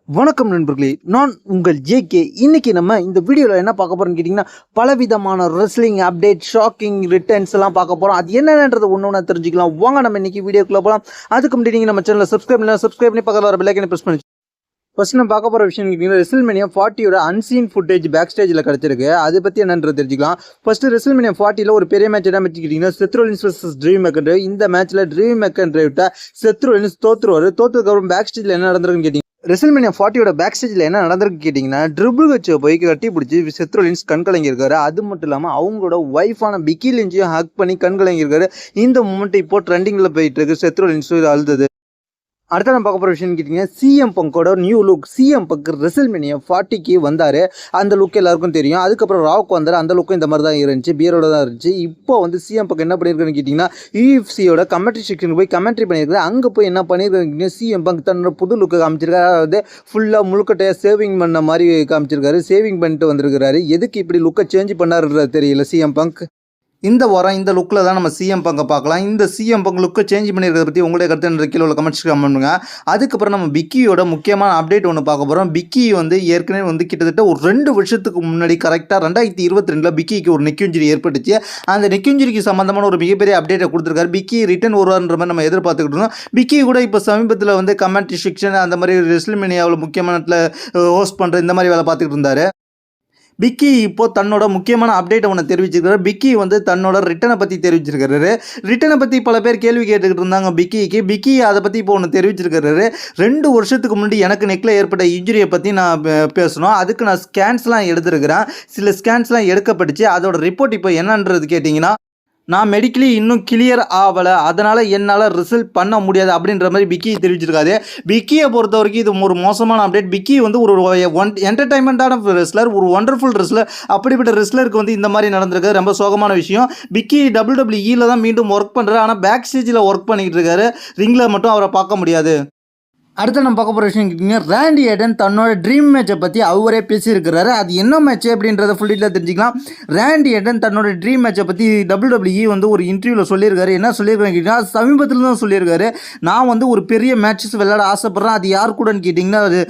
வணக்கம் நண்பர்களே, நான் உங்கள் ஜேகே. இன்னைக்கு நம்ம இந்த வீடியோவில் என்ன பார்க்க போறோம்னு கேட்டிங்கன்னா, பலவிதமான ரெஸ்லிங் அப்டேட், ஷாக்கிங் ரிட்டர்ன்ஸ் எல்லாம் பார்க்க போகிறோம். அது என்னென்னது ஒன்று தெரிஞ்சுக்கலாம். வாங்க நம்ம இன்னைக்கு வீடியோக்குள்ள போகலாம். அதுக்கு முன்னாடி நீங்கள் நம்ம சேனலை சப்ஸ்கிரைப் பண்ணி பக்கத்தில் வர பெல் ஐகானை பிரஸ் பண்ணி ஃபர்ஸ்ட் நம்ம பார்க்க போகிற விஷயம் கேட்டிங்கன்னா, ரெஸ்ல்மேனியா 40யோட அன்சீன் ஃபுட்டேஜ் பேக் ஸ்டேஜில் கிடச்சிருக்கு. அதை பற்றி என்னன்றது தெரிஞ்சுக்கலாம். ஃபர்ஸ்ட் ரெஸ்ல்மேனியா 40ல் ஒரு பெரிய மேட்ச் என்ன கேட்டிங்கன்னா, செத் ரோலின்ஸ் vs ட்ரீவ் மெக்கன்ட்ரைவ். இந்த மேட்ச்சில் ட்ரீவ் மெக்கன்ட்ரைவ்ட்ட செத் ரோலின்ஸ் தோத்துக்கப்புறம் பேக் ஸ்டேஜில் என்ன நடந்திருக்குன்னு கேட்டிங்கன்னா, ரெஸ்ல்மேனியா 40யோட பேக் ஸ்டேஜில் என்ன நடந்திருக்கு கேட்டிங்கன்னா, ட்ரிபிள் ஹெச்சை போய் கட்டி பிடிச்சி செத் ரோலின்ஸ் கண்கலங்கியிருக்காரு. அது மட்டும் இல்லாமல் அவங்களோட ஒய்ஃபான பிக்கி லின்ச்சையும் ஹக் பண்ணி கண்கலங்கியிருக்காரு. இந்த மூமெண்ட் இப்போ ட்ரெண்டிங்கில் போயிட்டு இருக்கு. செத் ரோலின்ஸ் அழுது. அடுத்த நம்ம பார்க்க போகிற விஷயம் கேட்டிங்கன்னா, சிஎம் பங்கோட new look. CM Punk WrestleMania 40க்கு வந்தார். அந்த லுக் எல்லாருக்கும் தெரியும். அதுக்கப்புறம் ராக் வந்தார். அந்த லுக்கும் இந்த மாதிரி தான் இருந்துச்சு, பியரோட தான் இருந்துச்சு. இப்போ வந்து சிஎம் பங்க் என்ன பண்ணியிருக்காருன்னு கேட்டிங்கன்னா, யூஎஃப்சியோட கமெண்ட்ரி செக்ஷனுக்கு போய் கமெண்ட்ரி பண்ணியிருக்காரு. அங்கே போய் என்ன பண்ணியிருக்காருன்னு சிஎம் பங்க் தன்னோட புது லுக்கு காமிச்சிருக்காரு. அதாவது ஃபுல்லாக முழுக்கட்டையாக சேவிங் பண்ண மாதிரி காமிச்சிருக்காரு. சேவிங் பண்ணிட்டு வந்திருக்கிறாரு. எதுக்கு இப்படி லுக்கை சேஞ்ச் பண்ணாருன்றது தெரியல சிஎம் பங்க். இந்த வாரம் இந்த லுக்கில் தான் நம்ம சிஎம் பங்கை பார்க்கலாம். இந்த சிஎம் பங்க் லுக்கை சேஞ்ச் பண்ணியிருக்கிறத பற்றி உங்களுடைய கருத்து கீழே உள்ள கமெண்ட்ஸ் கமெண்ட் பண்ணுங்க. அதுக்கப்புறம் நம்ம பிக்கியோட முக்கியமான அப்டேட் ஒன்று பார்க்க போகிறோம். பிக்கி வந்து ஏற்கனவே வந்து கிட்டத்தட்ட ஒரு 2 வருஷத்துக்கு முன்னாடி கரெக்டாக 2022 பிக்கிக்கு ஒரு நெக் இன்ஜுரி ஏற்பட்டுச்சு. அந்த நெக் இன்ஜுரிக்கு சம்மந்தமான ஒரு மிகப்பெரிய அப்டேட்டை கொடுத்துருக்காரு. பிக்கி ரிட்டன் வருவார்ன்ற மாதிரி நம்ம எதிர்பார்த்துக்கிட்டு இருந்தோம். பிக்கி கூட இப்போ சமீபத்தில் வந்து கமெண்ட்ரி செக்ஷன் அந்த மாதிரி ரெஸ்ல்மேனியாவில் முக்கியமான ஹோஸ்ட் பண்ணுற இந்த மாதிரி வேலை பார்த்துக்கிட்டு இருந்தார். பிக்கி இப்போ தன்னோட முக்கியமான அப்டேட்டை ஒன்று தெரிவிச்சிருக்காரு. பிக்கி வந்து தன்னோட ரிட்டனை பற்றி தெரிவிச்சிருக்காரு. ரிட்டனை பற்றி பல பேர் கேள்வி கேட்டுக்கிட்டு இருந்தாங்க பிக்கி அதை பற்றி இப்போ ஒன்று தெரிவிச்சிருக்காரு. 2 வருஷத்துக்கு முன்னாடி எனக்கு நெக்கில் ஏற்பட்ட இன்ஜுரியை பற்றி நான் பேசணும். அதுக்கு நான் ஸ்கேன்ஸ்லாம் எடுத்துருக்கிறேன். சில ஸ்கேன்ஸ்லாம் எடுக்கப்பட்டுச்சு. அதோட ரிப்போர்ட் இப்போ என்னன்றது கேட்டிங்கன்னா, நான் மெடிக்கலி இன்னும் கிளியர் ஆகலை, அதனால் என்னால் ரிசல்ட் பண்ண முடியாது அப்படின்ற மாதிரி பிக்கி தெரிவிச்சிருக்காரு. பிக்கியை பொறுத்த வரைக்கும் இது ஒரு மோசமான அப்டேட். பிக்கி வந்து ஒரு என்டர்டைன்மெண்ட்டான ரெஸ்லர், ஒரு ஒண்டர்ஃபுல் ரெஸ்லர். அப்படிப்பட்ட ரெஸ்லருக்கு வந்து இந்த மாதிரி நடந்திருக்கு. ரொம்ப சோகமான விஷயம். பிக்கி WWE தான் மீண்டும் ஒர்க் பண்ணுறாரு. ஆனால் பேக் ஸ்டேஜில் ஒர்க் பண்ணிக்கிட்டு இருக்காரு. ரிங்கில் மட்டும் அவரை பார்க்க முடியாது. அடுத்து நம்ம பார்க்க போகிற விஷயம் கேட்டிங்கன்னா, ராண்டி ஆர்டன் தன்னோட ட்ரீம் மேட்சை பற்றி அவரே பேசியிருக்கிறாரு. அது என்ன மேட்ச் அப்படின்றத ஃபுல் டீட்டெயிலாக தெரிஞ்சுக்கலாம். ராண்டி ஆர்டன் தன்னோட ட்ரீம் மேட்சை பற்றி WWE வந்து ஒரு இன்டர்வியூவில் சொல்லியிருக்காரு. என்ன சொல்லியிருக்காருன்னு கேட்டிங்கன்னா, சமீபத்தில் தான் சொல்லியிருக்காரு. நான் வந்து ஒரு பெரிய மேட்சஸ் விளையாட ஆசைப்பட்றேன். அது யார் கூடன்னு கேட்டிங்கன்னா, அது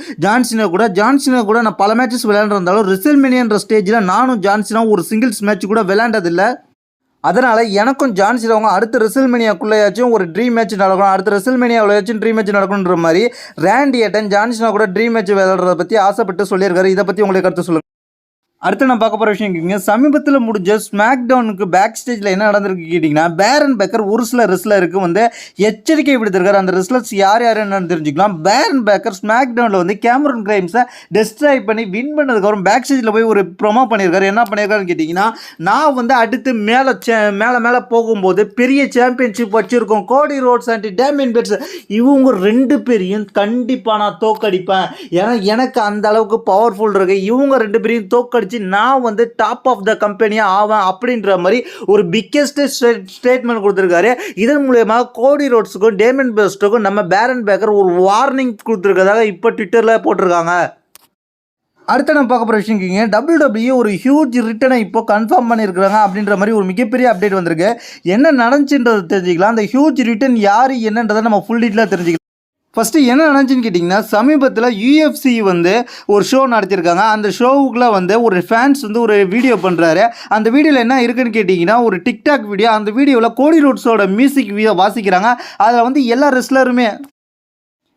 ஜான்சினா கூட நான் பல மேட்சஸ் விளையாண்டுருந்தாலும் ரெஸ்ல்மேனியான்ற ஸ்டேஜில் நானும் ஜான்சினா ஒரு சிங்கிள்ஸ் மேட்ச் கூட விளையாண்டதில்லை. அதனால் எனக்கும் ஜான்சினாவும் அடுத்த ரெஸ்ல்மேனியாக்குள்ளேயாச்சும் ஒரு ட்ரீம் மேட்ச் நடக்கணும், அடுத்த ரெஸ்ல்மேனியாவுலையாச்சும் ட்ரீம் மேட்ச் நடக்கணுன்ற மாதிரி ராண்டி ஆர்டன் ஜான்சினா கூட ட்ரீம் மேட்ச் விளையாடுறத பற்றி ஆசைப்பட்டு சொல்லியிருக்காரு. இதை பற்றி உங்களுக்கு கருத்து சொல்லுங்கள். அடுத்து நான் பார்க்க போகிற விஷயம் கேட்டிங்கன்னா, சமீபத்தில் முடிஞ்ச ஸ்மாக் டவுனுக்கு பேக் ஸ்டேஜில் என்ன நடந்திருக்கு கேட்டிங்கன்னா, பேரன் பேக்கர் ஒரு சில ரெஸ்லருக்கு வந்து எச்சரிக்கை விடுத்திருக்காரு. அந்த ரெஸ்லர்ஸ் யார் என்னன்னு தெரிஞ்சுக்கலாம். பேரன் பேக்கர் ஸ்மாக் டவுனில் வந்து கேமரன் கிரைம்ஸை டெஸ்ட்ராய் பண்ணி வின் பண்ணதுக்கப்புறம் பேக் ஸ்டேஜில் போய் ஒரு ப்ரொமோ பண்ணியிருக்காரு. என்ன பண்ணியிருக்காருன்னு கேட்டிங்கன்னா, நான் வந்து அடுத்து மேலே போகும்போது பெரிய சாம்பியன்ஷிப் வச்சுருக்கோம், கோடி ரோட்ஸ் அண்ட் டேமியன் பெட்ஸ், இவங்க 2 பேரையும் கண்டிப்பாக நான் தோக்கடிப்பேன். ஏன்னா எனக்கு அந்த அளவுக்கு பவர்ஃபுல் இருக்கு. இவங்க 2 பேரையும் தோக்கடிச்சு நான் வந்து டாப் ஆஃப் த கம்பெனியா ஆவேன் அப்படின்ற மாதிரி ஒரு பிக்கெஸ்ட் ஸ்டேட்மெண்ட் கொடுத்துருக்காரு. இதன் மூலமா கோடி ரோட்ஸுக்கும் டேமியன் பெஸ்ட்டுக்கும் நம்ம பேரன் பேக்கர் ஒரு வார்னிங் கொடுத்துருக்கதாக இப்போ ட்விட்டரில் போட்டிருக்காங்க. அடுத்த நம்ம பார்க்க போகிற விஷயம் கேங்க, WWE ஒரு ஹியூஜ் ரிட்டனை இப்போ கன்ஃபார்ம் பண்ணியிருக்கிறாங்க அப்படின்ற மாதிரி ஒரு மிகப்பெரிய அப்டேட் வந்திருக்கு. என்ன நடந்துச்சுன்றது தெரிஞ்சுக்கலாம். அந்த ஹியூஜ் ரிட்டன் யார் என்னன்றதை நம்ம ஃபுல் டீட்டெயிலாக தெரிஞ்சுக்கலாம். ஃபஸ்ட்டு என்ன நடந்துச்சுன்னு கேட்டிங்கன்னா, சமீபத்தில் UFC வந்து ஒரு ஷோ நடத்தியிருக்காங்க. அந்த ஷோவுக்குள்ளே வந்து ஒரு ஃபேன்ஸ் வந்து ஒரு வீடியோ பண்ணுறாரு. அந்த வீடியோவில் என்ன இருக்குன்னு கேட்டிங்கன்னா, ஒரு டிக்டாக் வீடியோ. அந்த வீடியோவில் கோடி ரோட்ஸோட மியூசிக் வாசிக்கிறாங்க. அதில் வந்து எல்லா ரெஸ்லருமே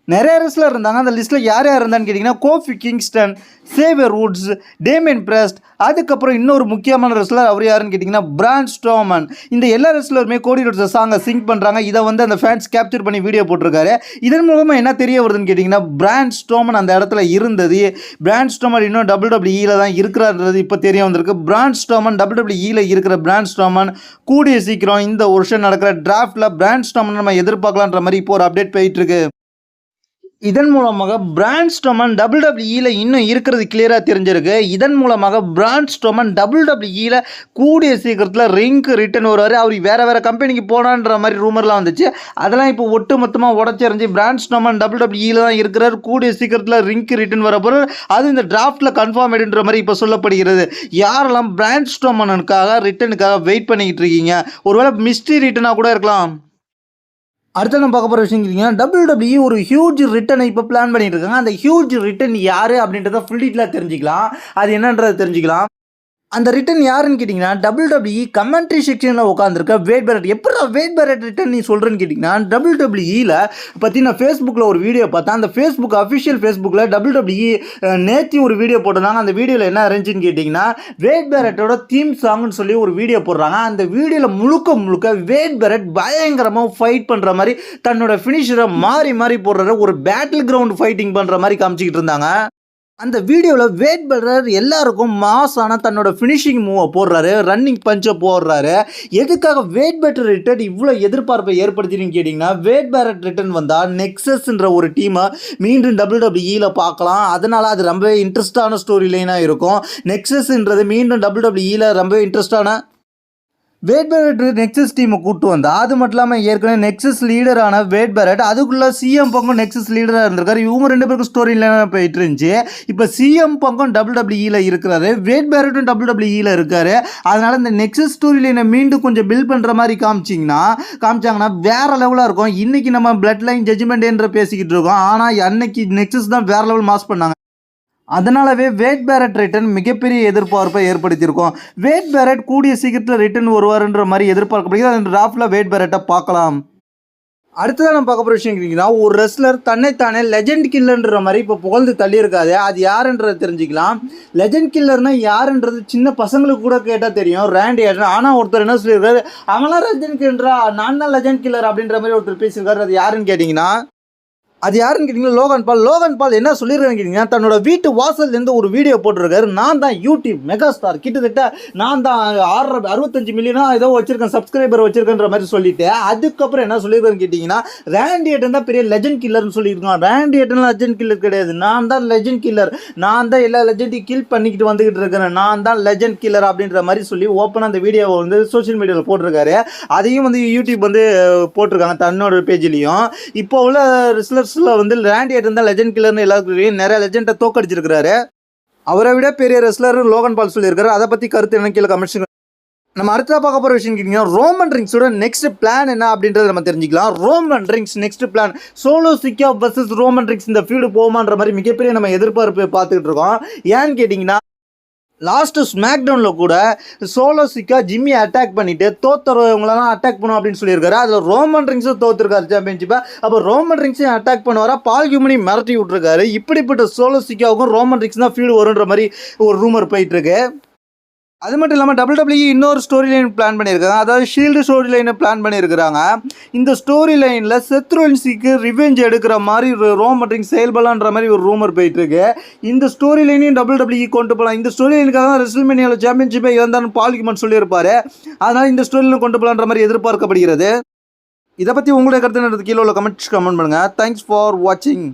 நிறைய ரெஸ்லர் இருந்தாங்க. அந்த லிஸ்ட்டில் யார் இருந்தான்னு கேட்டிங்கன்னா, Kofi Kingston, Xavier Woods, Damian breast, அதுக்கப்புறம் இன்னொரு முக்கியமான ரெஸ்லர் அவர் யாருன்னு கேட்டிங்கன்னா பிரான் ஸ்ட்ரோமன். இந்த எல்லா ரெஸ்லருமே கோடி ரோட்ஸ் சாங்கை சிங் பண்ணுறாங்க. இதை வந்து அந்த ஃபேன்ஸ் கேப்சர் பண்ணி வீடியோ போட்டிருக்காரு. இதன் மூலமாக என்ன தெரிய வருதுன்னு கேட்டிங்கன்னா, பிரான் ஸ்ட்ரோமன் அந்த இடத்துல இருந்தது. பிரான் ஸ்ட்ரோமன் இன்னும் WWE தான் இருக்கிறாருன்றது இப்போ தெரிய வந்திருக்கு. பிரான் ஸ்ட்ரோமன் WWE இருக்கிற பிரான் ஸ்ட்ரோமன் கூடிய சீக்கிரம் இந்த வருஷம் நடக்கிற டிராஃப்டில் பிரான் ஸ்ட்ரோமன் நம்ம எதிர்பார்க்கலான்ற மாதிரி இப்போ ஒரு அப்டேட் போயிட்டுருக்கு. இதன் மூலமாக பிரான் ஸ்ட்ரோமன் WWE இன்னும் இருக்கிறது கிளியராக தெரிஞ்சிருக்கு. இதன் மூலமாக பிரான் ஸ்ட்ரோமன் WWE கூடிய சீக்கிரத்தில் ரிங்க்கு ரிட்டர்ன் வருவார். அவர் வேறு கம்பெனிக்கு போனான்ற மாதிரி ரூமர்லாம் வந்துச்சு. அதெல்லாம் இப்போ ஒட்டு மொத்தமாக உடச்சிருந்துச்சு. பிரான் ஸ்ட்ரோமன் WWE தான் இருக்கிறார். கூடிய சீக்கிரத்தில் ரிங்க்கு ரிட்டர்ன் வர போகிறார். அது இந்த டிராஃப்டில் கன்ஃபார்ம் ஆகிடுன்ற மாதிரி இப்போ சொல்லப்படுகிறது. யாரெல்லாம் பிரான் ஸ்ட்ரோமனுக்காக ரிட்டனுக்காக வெயிட் பண்ணிக்கிட்டு இருக்கீங்க? ஒருவேளை மிஸ்ட்ரி ரிட்டனாக கூட இருக்கலாம். அடுத்து நம்ம பார்க்க போகிற விஷயம் WWE ஒரு ஹியூஜ் ரிட்டனை இப்போ பிளான் பண்ணிட்டு இருக்காங்க. அந்த ஹியூஜ் ரிட்டன் யார் அப்படின்றத ஃபுல் டீட்டெயிலாக தெரிஞ்சுக்கலாம். அது என்னன்றதை தெரிஞ்சுக்கலாம். அந்த ரிட்டன் யாருன்னு கேட்டிங்கன்னா WWE கமெண்ட்ரி செக்ஷனில் உட்காந்துருக்க வேட் பேரட். எப்படா வேட் பேரட் ரிட்டன் நீ சொல்கிறேன்னு கேட்டிங்கன்னா WWEயில் பற்றி நான் ஃபேஸ்புக்கில் ஒரு வீடியோ பார்த்தேன். அந்த ஃபேஸ்புக் அஃபிஷியல் ஃபேஸ்புக்கில் WWE நேற்று ஒரு வீடியோ போட்டிருந்தாங்க. அந்த வீடியோவில் என்ன இருந்துச்சுன்னு கேட்டிங்கன்னா வேட் பேரட்டோட தீம் சாங்னு சொல்லி ஒரு வீடியோ போடுறாங்க. அந்த வீடியோவில் முழுக்க வேட் பேரட் பயங்கரமாக ஃபைட் பண்ணுற மாதிரி தன்னோட ஃபினிஷரை மாறி மாறி போடுற ஒரு பேட்டில் கிரவுண்ட் ஃபைட்டிங் பண்ணுற மாதிரி காமிச்சிக்கிட்டு இருந்தாங்க. அந்த வீடியோவில் வேட் பேரட் எல்லாருக்கும் மாசான தன்னோட ஃபினிஷிங் மூவை போடுறாரு, ரன்னிங் பஞ்சை போடுறாரு. எதுக்காக வேட் பேரட் ரிட்டன் இவ்வளோ எதிர்பார்ப்பை ஏற்படுத்தின்னு கேட்டிங்கன்னா வேட் பேரட் ரிட்டன் வந்தால் நெக்ஸஸ்ன்ற ஒரு டீமை மீண்டும் WWEயில் பார்க்கலாம். அதனால் அது ரொம்பவே இன்ட்ரெஸ்டான ஸ்டோரி லைனாக இருக்கும். நெக்ஸஸ்ன்றது மீண்டும் WWEயில் ரொம்பவே இன்ட்ரெஸ்டான வேட் பேரட் நெக்ஸஸ் டீமை கூப்பிட்டு வந்தா. அது மட்டும் இல்லாமல் ஏற்கனவே நெக்ஸஸ் லீடரான வேட் பேரட் அதுக்குள்ளே சிஎம் பங்கும் நெக்ஸஸ் லீடராக இருந்திருக்காரு. இவங்க 2 பேருக்கும் ஸ்டோரி லைனாக போயிட்டு இருந்துச்சு. இப்போ சிஎம் பங்கும் WWEயில் இருக்கிறாரு, வேட் பேரட்டும் WWEயில் இருக்காரு. அதனால் இந்த நெக்ஸஸ் ஸ்டோரி லைனை மீண்டும் கொஞ்சம் பில்ட் பண்ணுற மாதிரி காமிச்சாங்கன்னா வேறு லெவலாக இருக்கும். இன்றைக்கி நம்ம பிளட் லைன் ஜட்ஜ்மெண்ட் என்ற பேசிக்கிட்டு இருக்கோம். ஆனால் அன்னைக்கு நெக்ஸஸ் தான் வேறு லெவல் மாஸ் பண்ணாங்க. அதனாலவே வேட் பேரட் ரிட்டன் மிகப்பெரிய எதிர்பார்ப்பை ஏற்படுத்தியிருக்கோம். வேட் பேரட் கூடிய சீக்கிரத்தில் ரிட்டன் வருவார்ன்ற மாதிரி எதிர்பார்க்கப்படுகிறது. அந்த டிராஃப்டில் வேட் பேரட்டை பார்க்கலாம். அடுத்ததான் நம்ம பார்க்க போகிற விஷயம் கேட்டிங்கன்னா ஒரு ரெஸ்லர் தன்னைத்தானே லெஜெண்ட் கில்லர்ன்ற மாதிரி இப்போ புகழ்ந்து தள்ளியிருக்காது. அது யாருன்றதை தெரிஞ்சுக்கலாம். லெஜெண்ட் கில்லர்னால் யாருன்றது சின்ன பசங்களுக்கு கூட கேட்டால் தெரியும், ரேண்டி ஆர்டன். ஆனால் ஒருத்தர் என்ன சொல்லியிருக்காரு, அவங்களாம் லெஜெண்ட் கில்லரா, நான் தான் லெஜெண்ட் கில்லர் அப்படின்ற மாதிரி ஒருத்தர் பேசியிருக்காரு. அது யாருன்னு கேட்டிங்கன்னா லோகன் பால் என்ன சொல்லியிருக்காருன்னு கேட்டிங்கன்னா தன்னோட வீட்டு வாசல்லேருந்து ஒரு வீடியோ போட்டிருக்காரு. நான் தான் யூடியூப் மெகாஸ்டார், கிட்டத்தட்ட நான் தான் 65 மில்லியனா ஏதோ வச்சிருக்கேன், சப்ஸ்கிரைபர் வச்சிருக்கேன்ற மாதிரி சொல்லிட்டு அதுக்கப்புறம் என்ன சொல்லியிருக்காருன்னு கேட்டிங்கன்னா ரேண்டி ஆர்டன் தான் பெரிய லெஜெண்ட் கில்லர்னு சொல்லியிருக்கான். ரேண்டி ஆர்டன் லெஜெண்ட் கில்லர் கிடையாது, நான் தான் லெஜெண்ட் கில்லர், நான் தான் எல்லா லெஜெண்டையும் கில் பண்ணிக்கிட்டு வந்துக்கிட்டு இருக்கிறேன், நான் தான் லெஜெண்ட் கில்லர் அப்படின்ற மாதிரி சொல்லி ஓப்பனாக அந்த வீடியோவை வந்து சோஷியல் மீடியாவில் போட்டிருக்காரு. அதையும் வந்து யூடியூப் வந்து போட்டிருக்காங்க தன்னோட பேஜ்லேயும். இப்போ உள்ள ரிசல்ட்ஸ் வந்து ரேண்டி ஆர்டன் தான் லெஜெண்ட் கில்லர்னு எல்லாருக்கும் நிறைய லெஜெண்டை தோக்கடிச்சிருக்காரு. அவரை விட பெரிய ரெஸ்லர் லோகன் பால் சொல்லியிருக்காரு. அதை பற்றி கருத்து என்ன கீழே கமெண்ட்ஸ். நம்ம அடுத்த பார்க்க போகிற விஷயம் கேட்டிங்கன்னா ரோமன் ரிங்ஸோட நெக்ஸ்ட் பிளான் என்ன அப்படின்றத நம்ம தெரிஞ்சுக்கலாம். Roman Reigns next plan Solo Sikoa versus Roman Reigns இந்த ஃபீல்டு போகுமான்ற மாதிரி மிகப்பெரிய நம்ம எதிர்பார்ப்பு பார்த்துக்கிட்டு இருக்கோம். ஏன்னு கேட்டிங்கன்னா லாஸ்ட்டு ஸ்மாக்டவுனில் கூட சோலோ சிக்கா ஜிம்மி அட்டாக் பண்ணிவிட்டு தோத்துறவங்களெல்லாம் அட்டாக் பண்ணுவோம் அப்படின்னு சொல்லியிருக்காரு. அதில் ரோமன் ரிங்ஸும் தோற்றுருக்காரு சாம்பியன்ஷிப்பை. அப்போ ரோமன் ரிங்ஸையும் அட்டாக் பண்ணுவாரா, பால் ஹியூமனி மிரட்டி விட்ருக்காரு. இப்படிப்பட்ட சோலோ சிக்காவுக்கும் ரோமன் ரிங்ஸ் தான் ஃபீல்டு வருன்ற மாதிரி ஒரு ரூமர் போயிட்டுருக்கு. அது மட்டும் இல்லாமல் WWE இன்னொரு ஸ்டோரி லைன் பிளான் பண்ணியிருக்காங்க. அதாவது ஷீல்டு ஸ்டோரி லைனை பிளான் பண்ணியிருக்கிறாங்க. இந்த ஸ்டோரி லைனில் செத் ரோலின்ஸுக்கு ரிவெஞ்ச் எடுக்கிற மாதிரி ரோமன் ரிங்ஸ் செயல்படலான்ற மாதிரி ஒரு ரூமர் போயிட்டுருக்கு. இந்த ஸ்டோரி லைனையும் WWE கொண்டு போகலாம். இந்த ஸ்டோரி லைனுக்காக தான் ரெஸ்ல்மேனியாவில் சாம்பியன்ஷிப்பை இழந்தான்னு பால் ஹியூமன் சொல்லியிருப்பார். அதனால் இந்த ஸ்டோரி லைன் கொண்டு போகலான்ற மாதிரி எதிர்பார்க்கப்படுகிறது. இதை பற்றி உங்களுடைய கருத்து கீழே உள்ள கமெண்ட் பண்ணுங்கள். தேங்க்ஸ் ஃபார் வாட்சிங்.